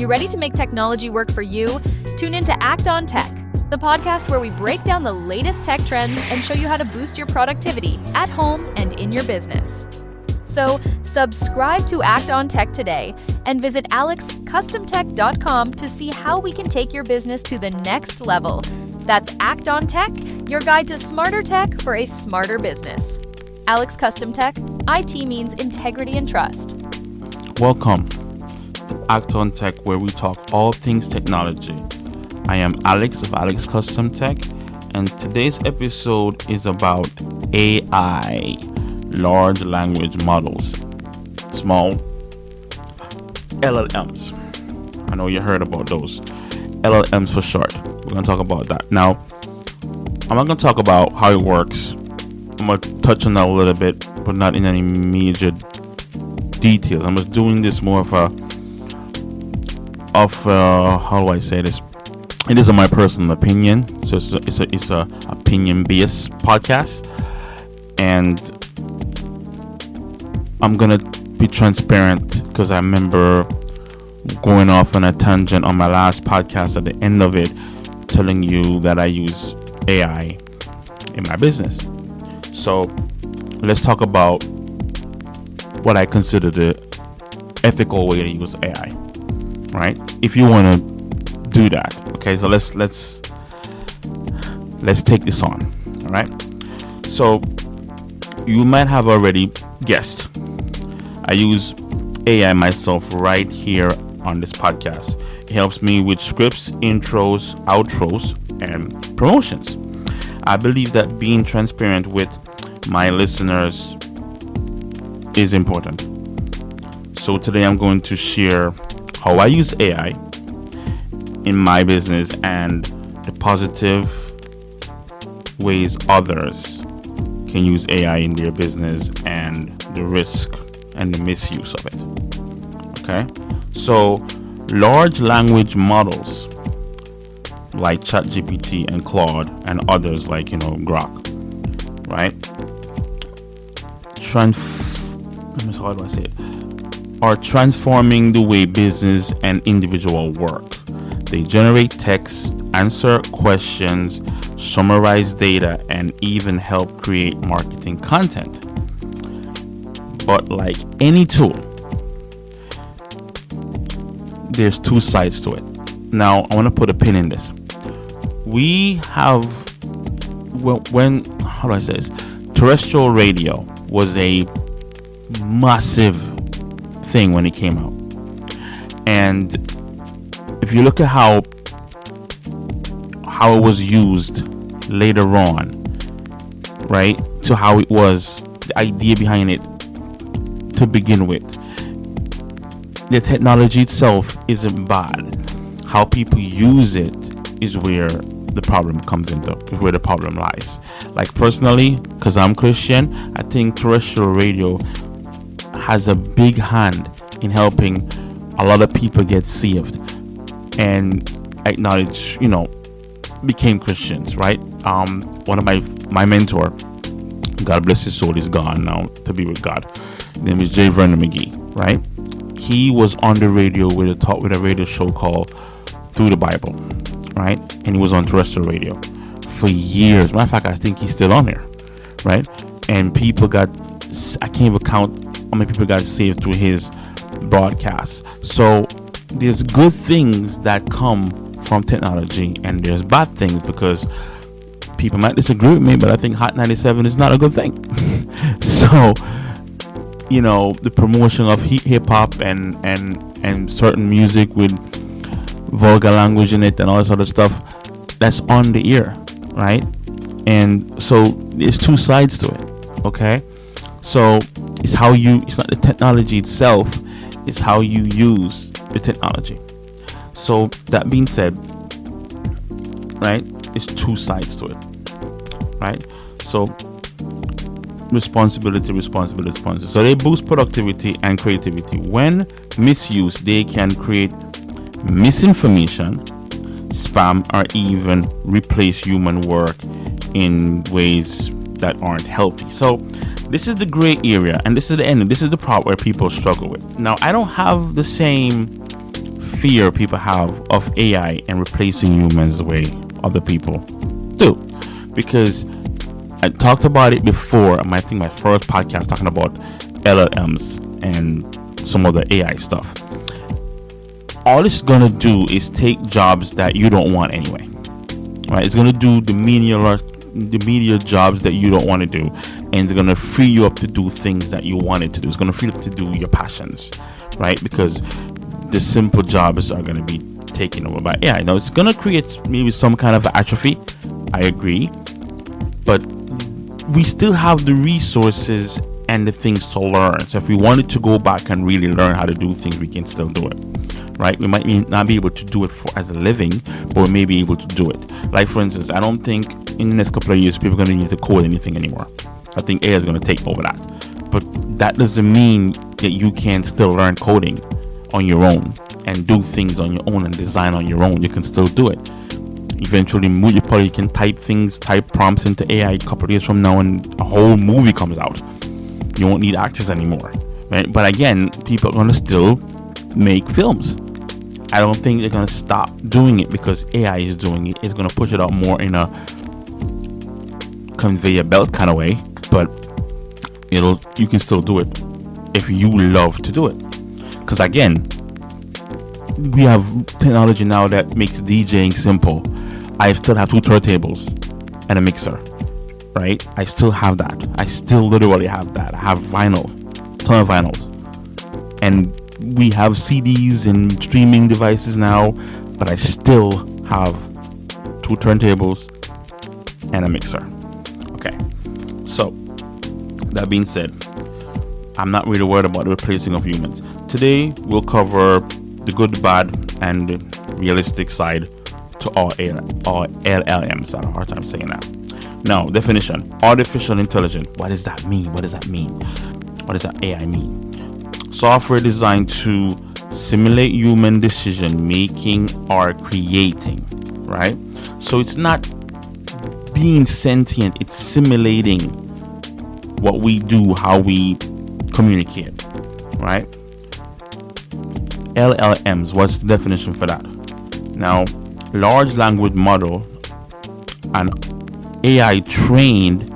you ready to make technology work for you? Tune in to Act on Tech, the podcast where we break down the latest tech trends and show you how to boost your productivity at home and in your business. So, subscribe to Act on Tech today and visit alexcustomtech.com to see how we can take your business to the next level. That's Act on Tech, your guide to smarter tech for a smarter business. Alex Custom Tech, IT means integrity and trust. Welcome to Act on Tech, where we talk all things technology. I am Alex of Alex Custom Tech, and today's episode is about AI, large language models, small LLMs. I know you heard about those. LLMs for short. We're going to talk about that. Now, I'm not going to talk about how it works. I'm going to touch on that a little bit, but not in any major details. I'm just doing this more of how do I say this? It is my personal opinion, so it's a opinion-based podcast, and I'm gonna be transparent because I remember going off on a tangent on my last podcast at the end of it, telling you that I use AI in my business. So let's talk about what I consider the ethical way to use AI, right? If you want to do that, okay. So let's take this on, all right? So you might have already guessed, I use AI myself right here on this podcast. It helps me with scripts, intros, outros, and promotions. I believe that being transparent with my listeners is important. So today I'm going to share how I use AI in my business and the positive ways others can use AI in their business and the risk and the misuse of it. Okay? So large language models like ChatGPT and Claude and others like, Grok, right? How do I say it? Are transforming the way business and individual work. They generate text, answer questions, summarize data, and even help create marketing content. But like any tool, there's two sides to it. Now, I want to put a pin in this. We have, how do I say this? Terrestrial radio was a massive thing when it came out. And if you look at how it was used later on, right, to how it was, the idea behind it to begin with, the technology itself isn't bad. How people use it is where the problem comes into, is where the problem lies. Like personally, because I'm Christian, I think terrestrial radio has a big hand in helping a lot of people get saved and acknowledge, became Christians, right? One of my mentor, God bless his soul, is gone now to be with God. His name is J. Vernon McGee, right? He was on the radio with a radio show called Through the Bible, right? And he was on terrestrial radio for years. Matter of fact, I think he's still on there, right? And people I can't even count how many people got saved through his broadcasts. So there's good things that come from technology, and there's bad things, because people might disagree with me, but I think Hot 97 is not a good thing. So, the promotion of hip hop and certain music with vulgar language in it and all this other stuff, that's on the ear, right? And so there's two sides to it, okay? So it's not the technology itself, it's how you use the technology. So that being said, right, it's two sides to it, right? So responsibility. So they boost productivity and creativity. When misused, they can create misinformation, spam, or even replace human work in ways that aren't healthy. So this is the gray area, and this is the end. This is the part where people struggle with. Now, I don't have the same fear people have of AI and replacing humans the way other people do. Because I talked about it before. I think my first podcast talking about LLMs and some of the AI stuff. All it's gonna do is take jobs that you don't want anyway. Right? It's gonna do the media jobs that you don't want to do, and it's gonna free you up to do things that you wanted to do. It's gonna free you up to do your passions, right? Because the simple jobs are gonna be taken over by AI. Now it's gonna create maybe some kind of atrophy. I agree, but we still have the resources and the things to learn. So if we wanted to go back and really learn how to do things, we can still do it, right? We might not be able to do it as a living, but we may be able to do it. Like, for instance, I don't think in the next couple of years people are going to need to code anything anymore. I think AI is going to take over that. But that doesn't mean that you can still learn coding on your own and do things on your own and design on your own. You can still do it. Eventually, you probably can type prompts into AI a couple of years from now, and a whole movie comes out. You won't need actors anymore, right? But again, people are going to still make films. I don't think they're going to stop doing it because AI is doing it. It's going to push it out more in a conveyor belt kind of way, but you can still do it if you love to do it. Because again, we have technology now that makes DJing simple. I still have 2 turntables and a mixer, right? I still have that. I still literally have that. I have vinyl, ton of vinyls, and we have CDs and streaming devices now, but I still have 2 turntables and a mixer. Okay, so that being said, I'm not really worried about the replacing of humans. Today we'll cover the good, the bad, and the realistic side to all LLMs. I have a hard time saying that. Now, definition: artificial intelligence. What does that mean? What does that AI mean? Software designed to simulate human decision making or creating, right? So it's not being sentient, it's simulating what we do, how we communicate, right? LLMs, what's the definition for that? Now, large language model, an AI trained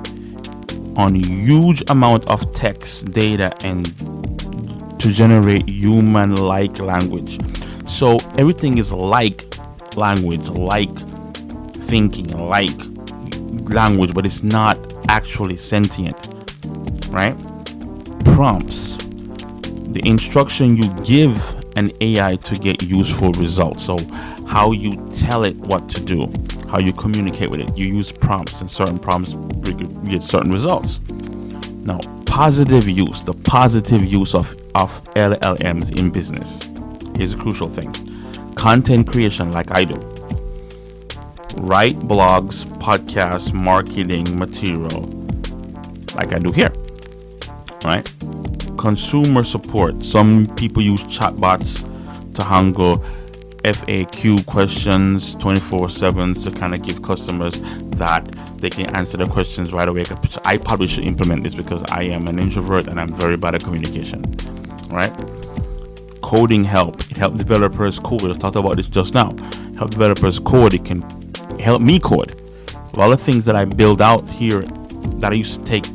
on huge amount of text, data, and to generate human-like language. So everything is like language, like thinking, like language, but it's not actually sentient, right? Prompts, the instruction you give an AI to get useful results. So how you tell it what to do, how you communicate with it. You use prompts, and certain prompts get certain results. Now, positive use, the positive use of LLMs in business is a crucial thing. Content creation, like I do. Write blogs, podcasts, marketing material, like I do here, right? Consumer support. Some people use chatbots to handle FAQ questions 24/7 to kind of give customers that they can answer the questions right away. I probably should implement this because I am an introvert and I'm very bad at communication, right? Coding help. It helps developers code. I talked about this just now. Help developers code. It can help me code. A lot of things that I build out here that I used to take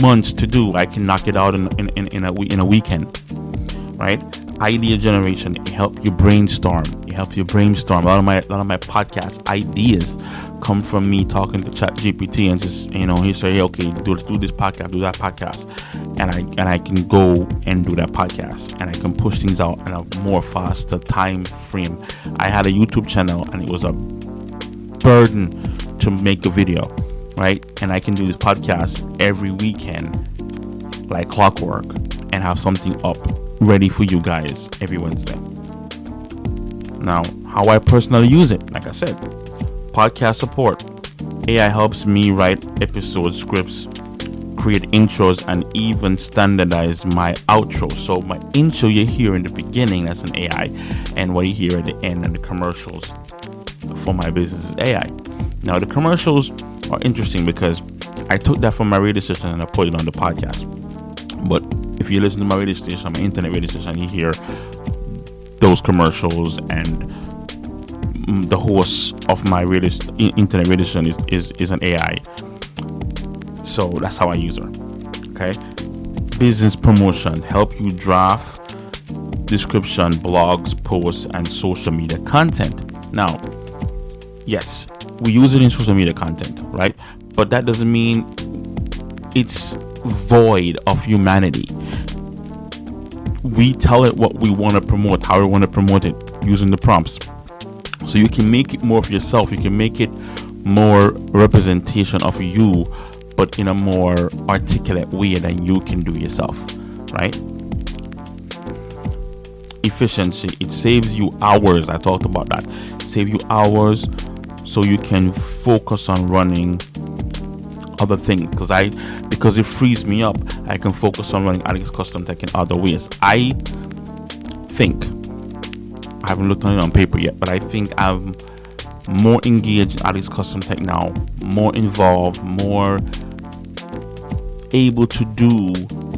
months to do, I can knock it out in a weekend, right? Idea generation. It helps you brainstorm. A lot of my podcast ideas come from me talking to ChatGPT and just, he say, hey, okay, do this podcast, do that podcast, and I can go and do that podcast, and I can push things out in a more faster time frame. I had a YouTube channel and it was a burden to make a video, right? And I can do this podcast every weekend like clockwork and have something up ready for you guys every Wednesday. Now, how I personally use it, like I said, podcast support. AI helps me write episode scripts, create intros, and even standardize my outro. So my intro you hear in the beginning, that's an AI, and what you hear at the end and the commercials for my business is AI. Now, the commercials are interesting because I took that from my radio station and I put it on the podcast. But if you listen to my radio station, my internet radio station, you hear those commercials, and the host of my internet radio station is an AI. So that's how I use her. Okay. Business promotion, help you draft description, blogs, posts, and social media content. Now, yes, we use it in social media content, right? But that doesn't mean it's void of humanity. We tell it what we want to promote, how we want to promote it, using the prompts. So you can make it more of yourself. You can make it more representation of you, but in a more articulate way than you can do yourself, right? Efficiency, it saves you hours. I talked about that. Save you hours so you can focus on running other things, because it frees me up. I can focus on running Alex Custom Tech in other ways. I think, I haven't looked on it on paper yet, but I think I'm more engaged in Alex Custom Tech now, more involved, more able to do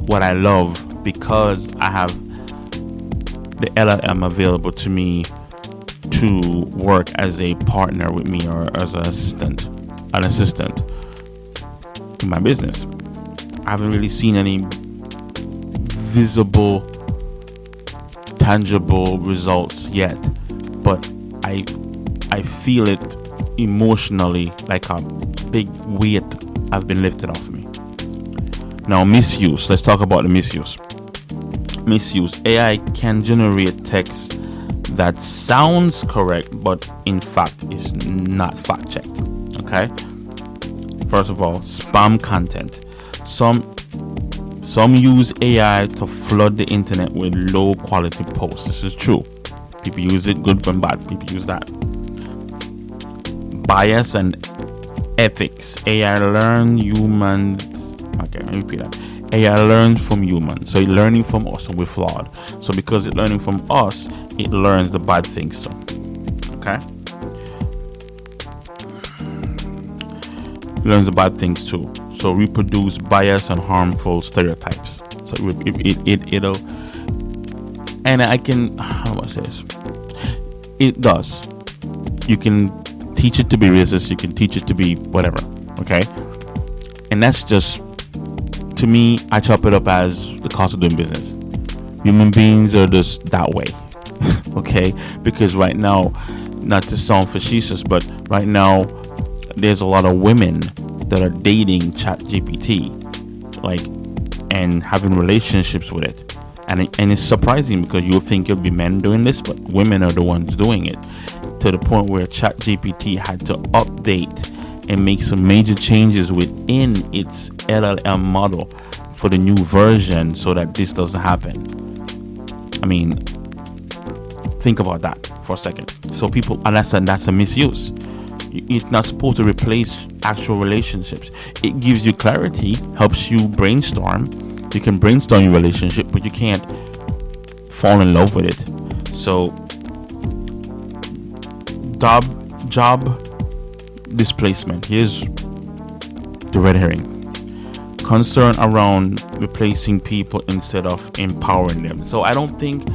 what I love, because I have the LLM available to me to work as a partner with me, or as an assistant in my business. I haven't really seen any visible, tangible results yet, but I feel it emotionally, like a big weight has been lifted off me. Now, misuse. Let's talk about the misuse. Misuse. AI can generate text that sounds correct, but in fact is not fact checked. Okay. First of all, spam content. Some use AI to flood the internet with low quality posts. This is true. People use it good and bad. People use that. Bias and ethics. AI learns humans. Okay, let me repeat that. AI learns from humans. So it's learning from us, and we're flawed. So because it's learning from us, it learns the bad things too. Okay? It learns the bad things too. So reproduce bias and harmful stereotypes. So it'll, and I can, how do I say this? It does. You can teach it to be racist. You can teach it to be whatever. Okay? And that's just, to me, I chop it up as the cost of doing business. Human beings are just that way. Okay? Because right now, not to sound facetious, but right now, there's a lot of women that are dating ChatGPT, and having relationships with it. And it's surprising, because you'll think it'll be men doing this, but women are the ones doing it, to the point where ChatGPT had to update and make some major changes within its LLM model for the new version, so that this doesn't happen. I mean, think about that for a second. So people, and that's a misuse. It's not supposed to replace actual relationships. It gives you clarity, helps you brainstorm. You can brainstorm your relationship, but you can't fall in love with it. So job displacement. Here's the red herring. Concern around replacing people instead of empowering them. So I don't think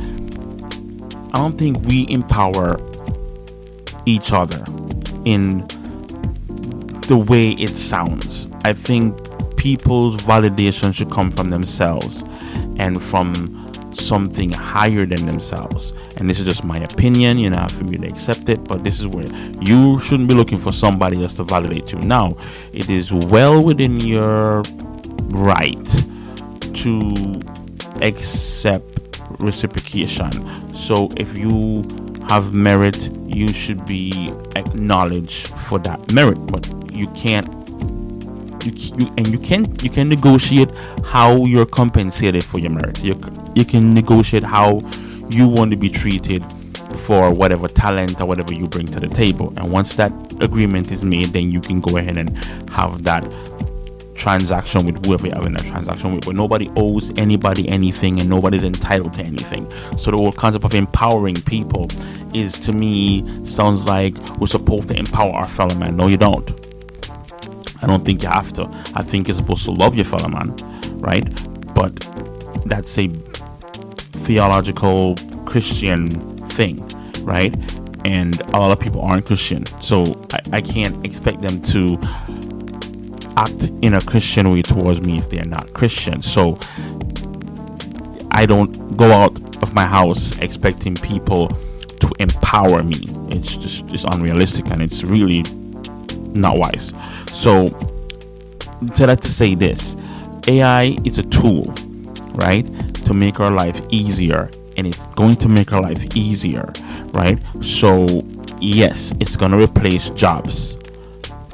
we empower each other in the way it sounds. I think people's validation should come from themselves and from something higher than themselves. And this is just my opinion. You have to really accept it, but this is where you shouldn't be looking for somebody else to validate you. Now, it is well within your right to accept reciprocation. So if you have merit, you should be acknowledged for that merit, but you can negotiate how you're compensated for your merit. You can negotiate how you want to be treated for whatever talent or whatever you bring to the table. And once that agreement is made, then you can go ahead and have that transaction with whoever you're having that transaction with. But nobody owes anybody anything, and nobody's entitled to anything. So the whole concept of empowering people is, to me, sounds like we're supposed to empower our fellow man. No, you don't. I don't think you have to. I think you're supposed to love your fellow man, right? But that's a theological Christian thing, right? And a lot of people aren't Christian, so I can't expect them to act in a Christian way towards me if they're not Christian. So I don't go out of my house expecting people to empower me. It's unrealistic, and it's really not wise. So that to say this, AI is a tool, right, to make our life easier, and it's going to make our life easier, right? So yes, it's going to replace jobs,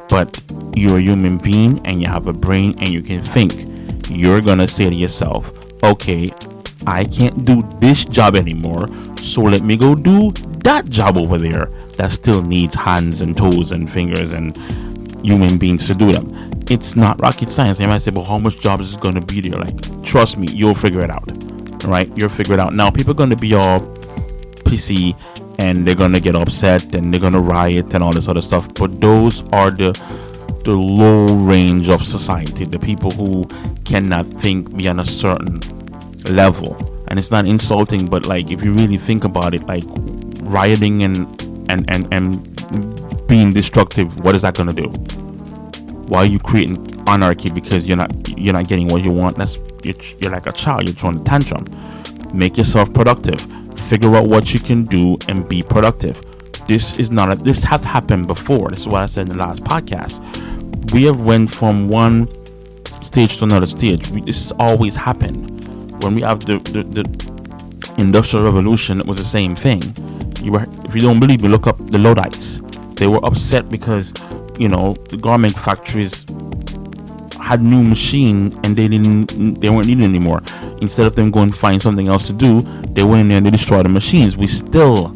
but you're a human being and you have a brain and you can think. You're going to say to yourself, okay, I can't do this job anymore, so let me go do that job over there that still needs hands and toes and fingers and human beings to do them. It's not rocket science. You might say, but how much jobs is going to be there? Like, trust me, you'll figure it out, right? You'll figure it out. Now, people are going to be all pissy and they're going to get upset and they're going to riot and all this other stuff, but those are the low range of society, the people who cannot think beyond a certain level. And it's not insulting, but like, if you really think about it, like rioting and being destructive, what is that going to do? Why are you creating anarchy? Because you're not getting what you want. You're like a child, you're throwing a tantrum. Make yourself productive, figure out what you can do and be productive. This has happened before. This is what I said in the last podcast. We have went from one stage to another stage. This has always happened. When we have the Industrial Revolution, it was the same thing. If you don't believe me, look up the Luddites. They were upset because, the garment factories had new machine and they weren't needed anymore. Instead of them going to find something else to do, they went in there and they destroyed the machines. We still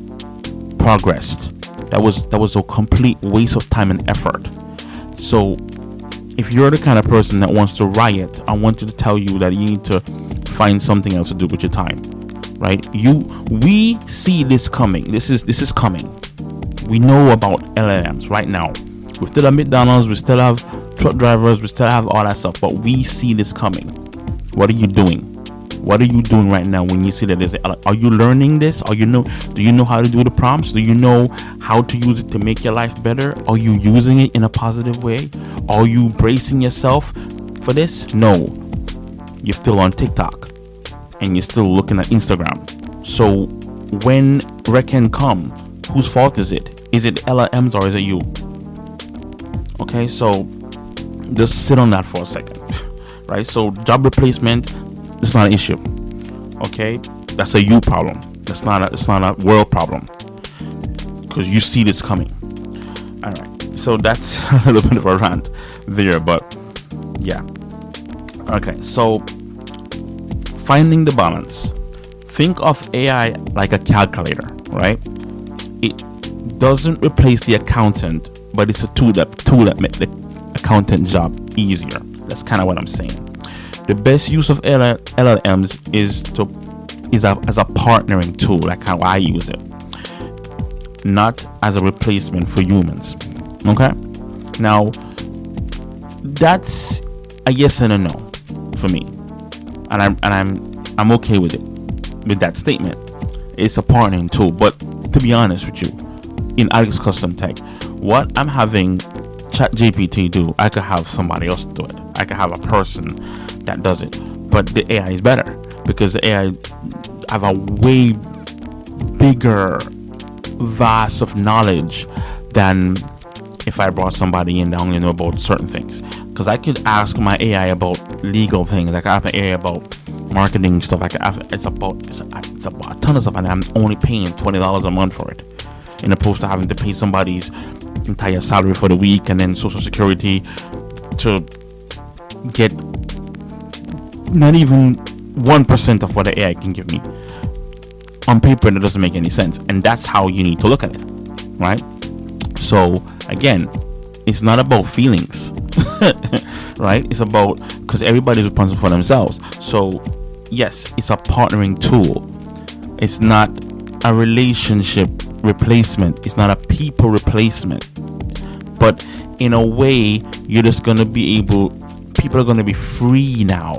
progressed. That was a complete waste of time and effort. So if you're the kind of person that wants to riot, I want to tell you that you need to find something else to do with your time, right? We see this coming. This is coming. We know about LLMs right now. We still have McDonald's, we still have truck drivers, we still have all that stuff, but we see this coming. What are you doing? What are you doing right now when you see that there's are you learning this? Do you know how to do the prompts? Do you know how to use it to make your life better? Are you using it in a positive way? Are you bracing yourself for this? No. You're still on TikTok and you're still looking at Instagram. So when reckon come, whose fault is it? Is it LLMs or is it you? Okay, so just sit on that for a second, right? So job replacement, it's not an issue. Okay, that's a you problem. It's not a world problem because you see this coming. All right, so that's a little bit of a rant there, but yeah. Okay, so finding the balance. Think of AI like a calculator, right? It doesn't replace the accountant, but it's a tool that makes the accountant job easier. That's kind of what I'm saying. The best use of LLMs is as a partnering tool, like how I use it, not as a replacement for humans. Okay. Now, that's a yes and a no for me, and I'm okay with it, with that statement. It's a partnering tool, but to be honest with you, in Alex Custom Tech, what I'm having ChatGPT do, I could have somebody else do it. I could have a person that does it, but the AI is better because the AI have a way bigger vast of knowledge than if I brought somebody in that only know about certain things. Because I could ask my AI about legal things. I could ask my AI about marketing stuff. I could ask it's about a ton of stuff, and I'm only paying $20 a month for it, in opposed to having to pay somebody's entire salary for the week and then Social Security to get not even 1% of what the AI can give me. On paper, that doesn't make any sense, and that's how you need to look at it, right? So again, it's not about feelings, right? It's about, because everybody's responsible for themselves. So yes, it's a partnering tool. It's not a relationship replacement. It's not a people replacement. But in a way, you're just going to be able, people are going to be free now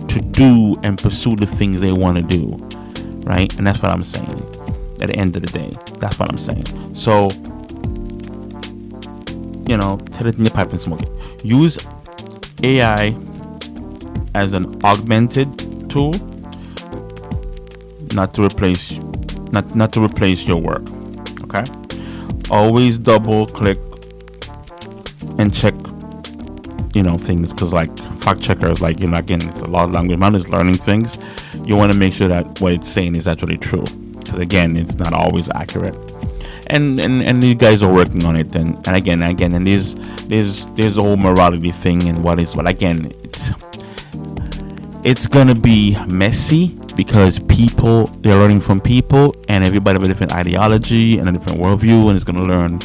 to do and pursue the things they want to do, right? And that's what I'm saying. at the end of the day. That's what I'm saying. So, tell it in your pipe and smoke it. Use AI as an augmented tool, not to replace your work. Okay? Always double click and check things, because like fact checkers, like again, it's a large language model is learning things. You want to make sure that what it's saying is actually true, because again, it's not always accurate. And you guys are working on it, and again, and there's the whole morality thing, and what again, it's gonna be messy, because they're learning from people, and everybody have a different ideology and a different worldview, and it's gonna learn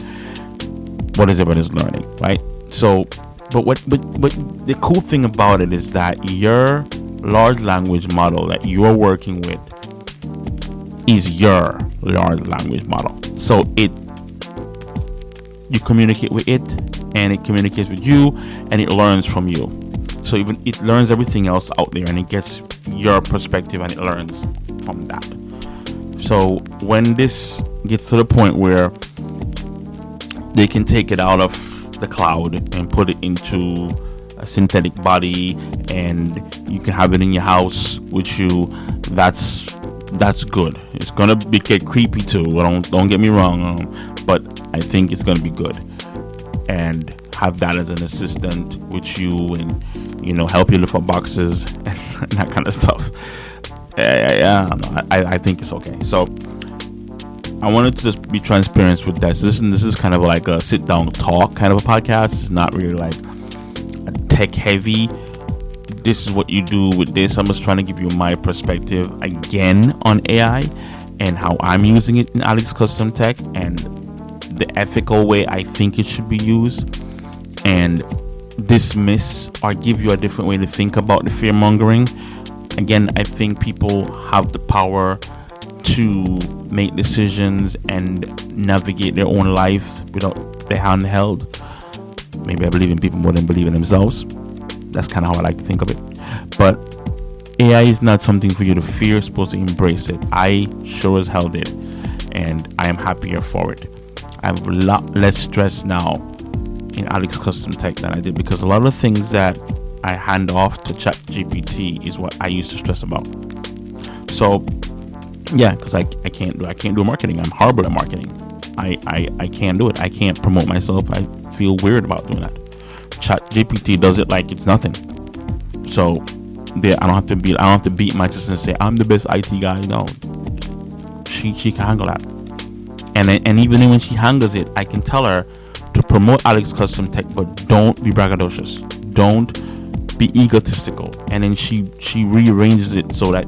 what everybody's learning, right? So, but the cool thing about it is that your large language model that you are working with is your large language model. So you communicate with it, and it communicates with you, and it learns from you. So even it learns everything else out there, and it gets your perspective, and it learns from that. So when this gets to the point where they can take it out of the cloud and put it into a synthetic body, and you can have it in your house with you, that's good. It's gonna get creepy too. Don't get me wrong, but I think it's gonna be good. And have that as an assistant with you, and help you lift up boxes and that kind of stuff. I think it's okay. So I wanted to just be transparent with that. So this is kind of like a sit down talk kind of a podcast. It's not really like a tech heavy. This is what you do with this. I'm just trying to give you my perspective again on AI and how I'm using it in Alex Custom Tech, and the ethical way I think it should be used, and dismiss or give you a different way to think about the fear mongering. Again, I think people have the power to make decisions and navigate their own lives without their hand held. Maybe I believe in people more than believe in themselves. That's kind of how I like to think of it. But AI is not something for you to fear. You're supposed to embrace it. I sure as hell did, and I am happier for it. I have a lot less stress now in Alex Custom Tech than I did, because a lot of the things that I hand off to ChatGPT is what I used to stress about. So yeah, because I can't do marketing. I'm horrible at marketing. I can't do it. I can't promote myself. I feel weird about doing that. ChatGPT does it like it's nothing. So I don't have to beat my chest and say I'm the best IT guy. No, she can handle that. And even when she handles it, I can tell her to promote Alex Custom Tech, but don't be braggadocious. Don't be egotistical. And then she rearranges it so that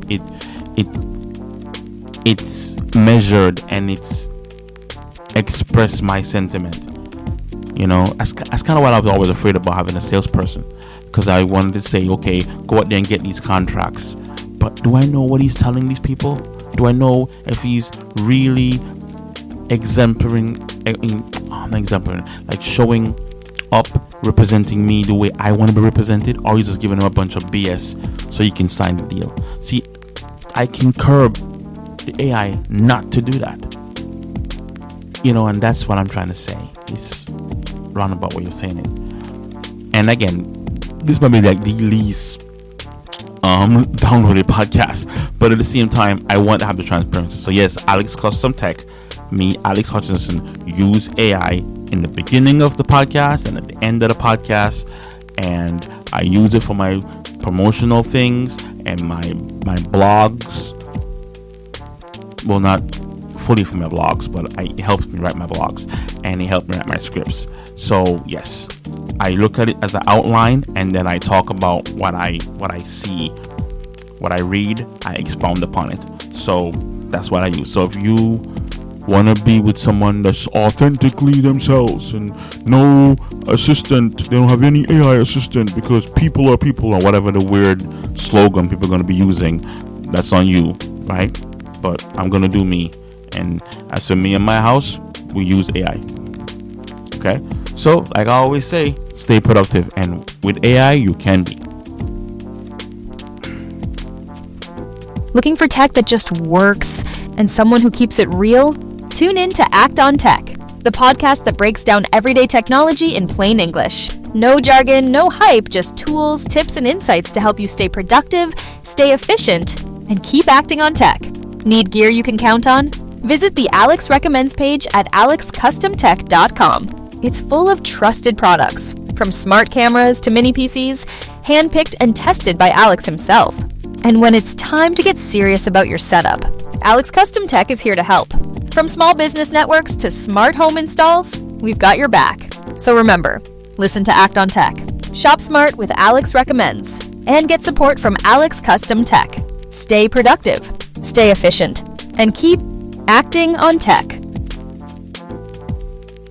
it's measured and it's express my sentiment. That's kind of what I was always afraid about having a salesperson, because I wanted to say, okay, go out there and get these contracts, but do I know what he's telling these people? Do I know if he's really like showing up, representing me the way I want to be represented, or he's just giving him a bunch of BS so he can sign the deal? See, I can curb the AI not to do that, and that's what I'm trying to say. It's roundabout way of saying it. And again, this might be like the least downloaded podcast, but at the same time, I want to have the transparency. So yes, Alex Custom Tech, me, Alex Hutchinson, use AI in the beginning of the podcast and at the end of the podcast, and I use it for my promotional things and my blogs. Well, not fully for my blogs, but it helps me write my blogs, and it helps me write my scripts. So yes, I look at it as an outline, and then I talk about what I see, what I read, I expound upon it. So that's what I use. So if you want to be with someone that's authentically themselves and no assistant, they don't have any AI assistant because people are people, or whatever the weird slogan people are going to be using, that's on you, right? But I'm going to do me. And as for me and my house, we use AI. Okay? So, like I always say, stay productive. And with AI, you can be. Looking for tech that just works? and someone who keeps it real? Tune in to Act on Tech, the podcast that breaks down everyday technology in plain English. No jargon, no hype, just tools, tips, and insights to help you stay productive, stay efficient, and keep acting on tech. Need gear you can count on? Visit the Alex Recommends page at alexcustomtech.com. It's full of trusted products, from smart cameras to mini PCs, handpicked and tested by Alex himself. And when it's time to get serious about your setup, Alex Custom Tech is here to help. From small business networks to smart home installs, we've got your back. So remember, listen to Act on Tech, shop smart with Alex Recommends, and get support from Alex Custom Tech. Stay productive, stay efficient, and keep acting on tech.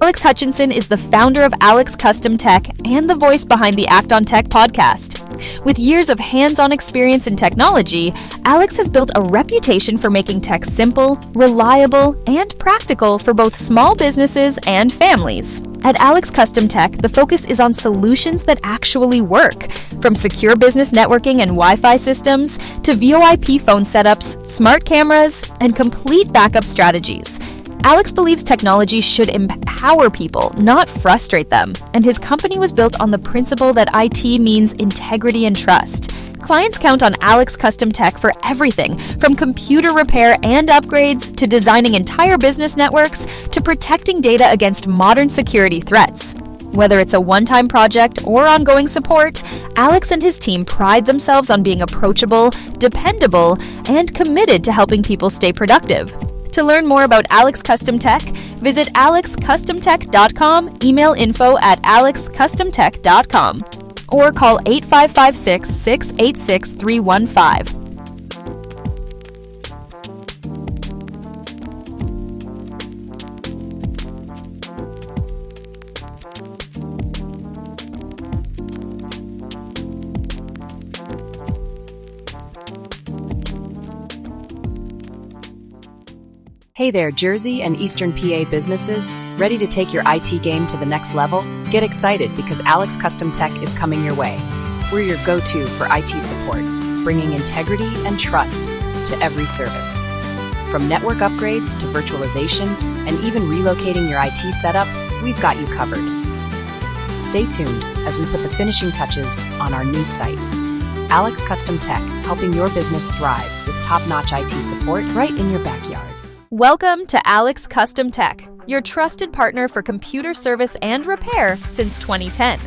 Alex Hutchinson is the founder of Alex Custom Tech and the voice behind the Act on Tech podcast. With years of hands-on experience in technology, Alex has built a reputation for making tech simple, reliable, and practical for both small businesses and families. At Alex Custom Tech, the focus is on solutions that actually work, from secure business networking and Wi-Fi systems to VoIP phone setups, smart cameras, and complete backup strategies. Alex believes technology should empower people, not frustrate them, and his company was built on the principle that IT means integrity and trust. Clients count on Alex Custom Tech for everything, from computer repair and upgrades to designing entire business networks to protecting data against modern security threats. Whether it's a one-time project or ongoing support, Alex and his team pride themselves on being approachable, dependable, and committed to helping people stay productive. To learn more about Alex Custom Tech, visit alexcustomtech.com, email info@alexcustomtech.com, or call 8556-686-315. Hey there, Jersey and Eastern PA businesses. Ready to take your IT game to the next level? Get excited because Alex Custom Tech is coming your way. We're your go-to for IT support, bringing integrity and trust to every service. From network upgrades to virtualization and even relocating your IT setup, we've got you covered. Stay tuned as we put the finishing touches on our new site. Alex Custom Tech, helping your business thrive with top-notch IT support right in your backyard. Welcome to Alex Custom Tech, your trusted partner for computer service and repair since 2010.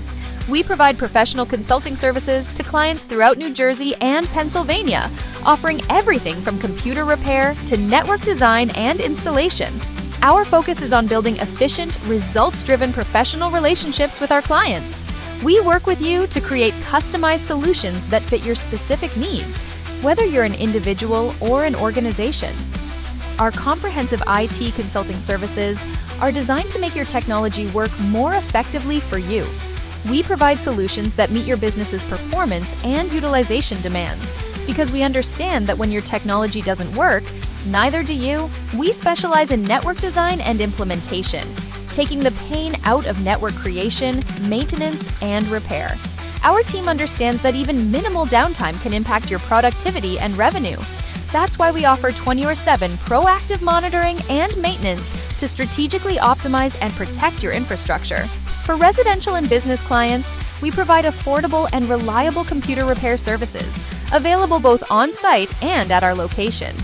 We provide professional consulting services to clients throughout New Jersey and Pennsylvania, offering everything from computer repair to network design and installation. Our focus is on building efficient, results-driven professional relationships with our clients. We work with you to create customized solutions that fit your specific needs, whether you're an individual or an organization. Our comprehensive IT consulting services are designed to make your technology work more effectively for you. We provide solutions that meet your business's performance and utilization demands, because we understand that when your technology doesn't work, neither do you. We specialize in network design and implementation, taking the pain out of network creation, maintenance, and repair. Our team understands that even minimal downtime can impact your productivity and revenue. That's why we offer 24/7 proactive monitoring and maintenance to strategically optimize and protect your infrastructure. For residential and business clients, we provide affordable and reliable computer repair services, available both on-site and at our location.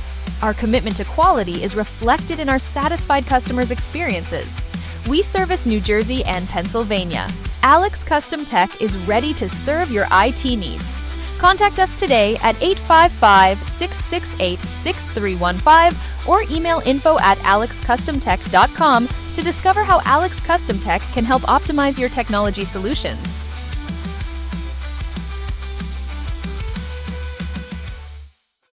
Our commitment to quality is reflected in our satisfied customers' experiences. We service New Jersey and Pennsylvania. Alex Custom Tech is ready to serve your IT needs. Contact us today at 855-668-6315 or email info@alexcustomtech.com to discover how Alex Custom Tech can help optimize your technology solutions.